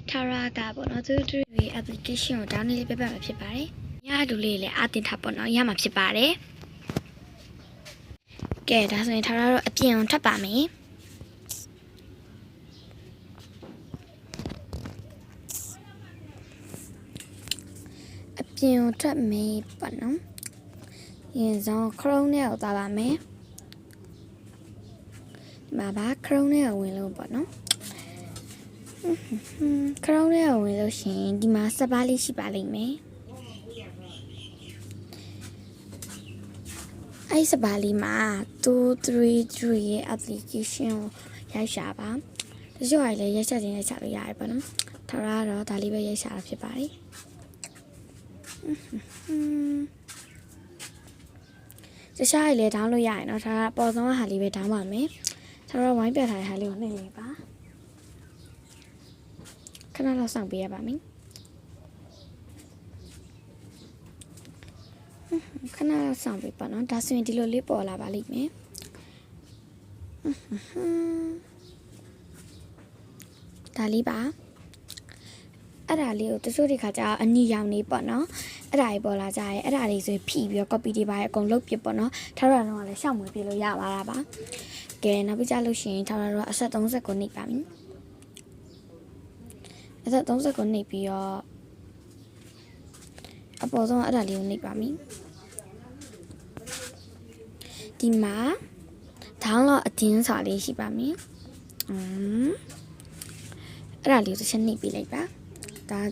ထာဝရကပေါ့နော်သူတို့ရဲ့ application ကို download လေးပြပတ်မှာဖြစ်ပါတယ်။ညတူလေးလည်းအတင်ထားပေါ့နော်ရမှာဖြစ်ပါတယ်။ကဲဒါဆိုရင်ထာဝရတော့အပြင်အောင်ထပ်ပါမယ်။အပြင်ကိုထပ်မယ်ပေါ့နော်။ရင်ဆောင် Chrome နဲ့ကိုသွားပါမယ်။ဒီမှာပါ Chrome နဲ့ကိုဝင်လို့ပေါ့နော်။ Chrome နဲ့ဝင်လို့ရှိရင်ဒီမှာစပါးလေးရှိပါလိမ့်မယ်အဲ့စပါးလေးမှာ233ရဲ့ application ကိုရိုက်ရှာပါတချို့ကလည်းရိုက်ရှာခြင်းရိုက်ရှာလို့ရတယ်ပေါ့နော်ထာဝရတော့ဒါလေးပဲရိုက်ရှာတာဖြစ်ပါတယ်တခြားရည်လည်း down လို့ရရင်เนาะထာဝရပေါ်ဆုံးဟာလေးပဲ down ပါမယ်ထာဝရဝိုင်းပြထားတဲ့ဟာလေးကိုနှိပ်လိုက်ပါခဏလောက်စောင့်ပေးရပါမယ်ခဏလောက်စောင့်ပေးပါနော်ဒါဆိုရင်ဒီလိုလေးပေါ်လာပါလိမ့်မယ်ဒါလေးပါအဲ့ဒါလေးကိုတချို့ဒီခါကျအနီရောင်နေပေါ့နော်အဲ့ဒါကြီးပေါ်လာကြရဲအဲ့ဒါလေးဆိုဖြီးပြီးတော့ copy တွေပါအကုန်လုပ်ပြပေါ့နော်ထားရတော့လည်းရှောက်မွေးပြလို့ရပါတာပါကဲနောက်ပြီးကြလို့ရှိရင်ထားရတော့အဆက်30ကိုနှိပ်ပါမယ်အသက်30ကိုနှိပ်ပြီးတော့အပေါ်ဆုံးအဲ့ဒါလေးကိုနှိပ်ပါမယ်ဒီမှာ download အတင်းစာလေးရှိပါမယ်အဲ့ဒါလေးကိုတစ်ချက်နှိပ်ပေးလိုက်ပါ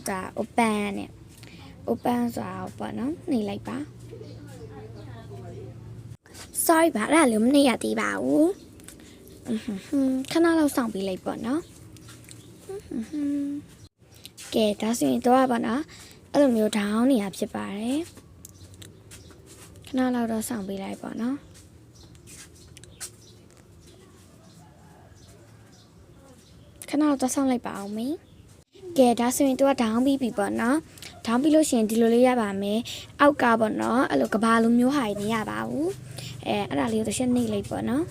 ဒါ open နဲ့ open ဆိုတာပေါ့နော်နှိပ်လိုက်ပါ sorry ပါအဲ့ဒါလေးမနှိပ်ရသေးပါဘူးခဏလောက်စောင့်ပေးလိုက်ပေါ့နော်ကဲဒါဆိုရင်တော့ပါနော်အဲ့လိုမျိုး down နေရဖြစ်ပါတယ်ခဏလောက်တော့စောင့်ပေးလိုက်ပေါ့နော်ခဏတော့စောင့်လိုက်ပါအောင်မင်းကဲဒါဆိုရင်တော့ down ပြီးပြီပေါ့နော် down ပြီးလို့ရှိရင်ဒီလိုလေးရပါမယ်အောက်ကပေါ့နော်အဲ့လိုကဘာလိုမျိုးဟာနေရပါဘူးအဲ့ဒါလေးကိုတစ်ချက်နှိပ်လိုက်ပေါ့နော်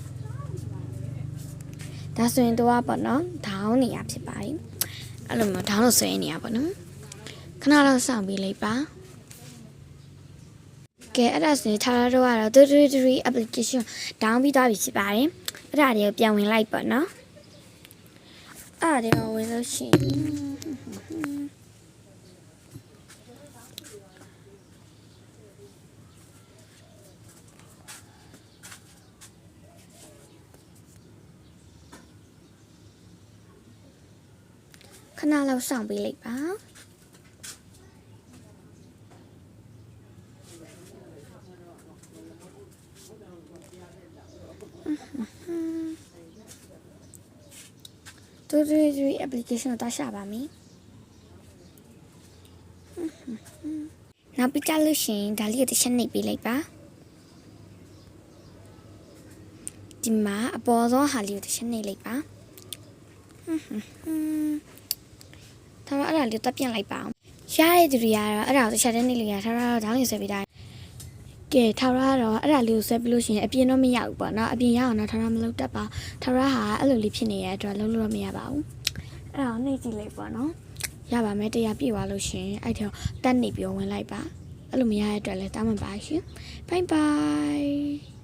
ဒါဆိုရင်တော့ပေါ့နော် down နေရဖြစ်ပါတယ်အဲ့လိုမျိုး down လို့ဆွဲနေရပါနော်ခဏလောက်စောင့်ပေးလိုက်ပါကဲအဲ့ဒါဆိုရင်ထားရတော့333 application down ပြီးသွားပြီဖြစ်ပါတယ်အဲ့ဒါတွေကိုပြန်ဝင်လိုက်ပေါ့နော်အဲ့ဒါတွေကိုဝင်လို့ရှိရင်ခဏလောက်စောင့်ပေးလိုက်ပါ233 application ကိုရှာပါမယ်နောက်ပြီးကြလို့ရှိရင်ဒါလေးကိုတစ်ချက်နှိပ်ပေးလိုက်ပါဒီမှာအပေါ်ဆုံးဟာလေးကိုတစ်ချက်နှိပ်လိုက်ပါဒါတော့အဲ့ဒါလေးတက်ပြန့်လိုက်ပါအောင်ရတဲ့သူတွေကတော့အဲ့ဒါကိုတစ်ချက်တည်းနှိပ်လို့ရထားတော့ဒေါင်းလေးဆွဲပေးတာကဲထာဝရတော့အဲ့ဒါလေးကိုဆွဲပြီးလို့ရှိရင်အပြင်တော့မရဘူးပေါ့နော်အပြင်ရအောင်တော့ထာဝရမလုပ်တတ်ပါထာဝရဟာအဲ့လိုလေးဖြစ်နေတဲ့အတွက်လုံးလို့တော့မရပါဘူးအဲ့ဒါကိုနှိပ်ကြည့်လိုက်ပေါ့နော်ရပါမယ်တရားပြည့်သွားလို့ရှိရင်အဲ့တော့တက်နေပြီးဝင်လိုက်ပါအဲ့လိုမရတဲ့အတွက်လည်းတားမှန်ပါရှင်ဘိုင်ဘိုင်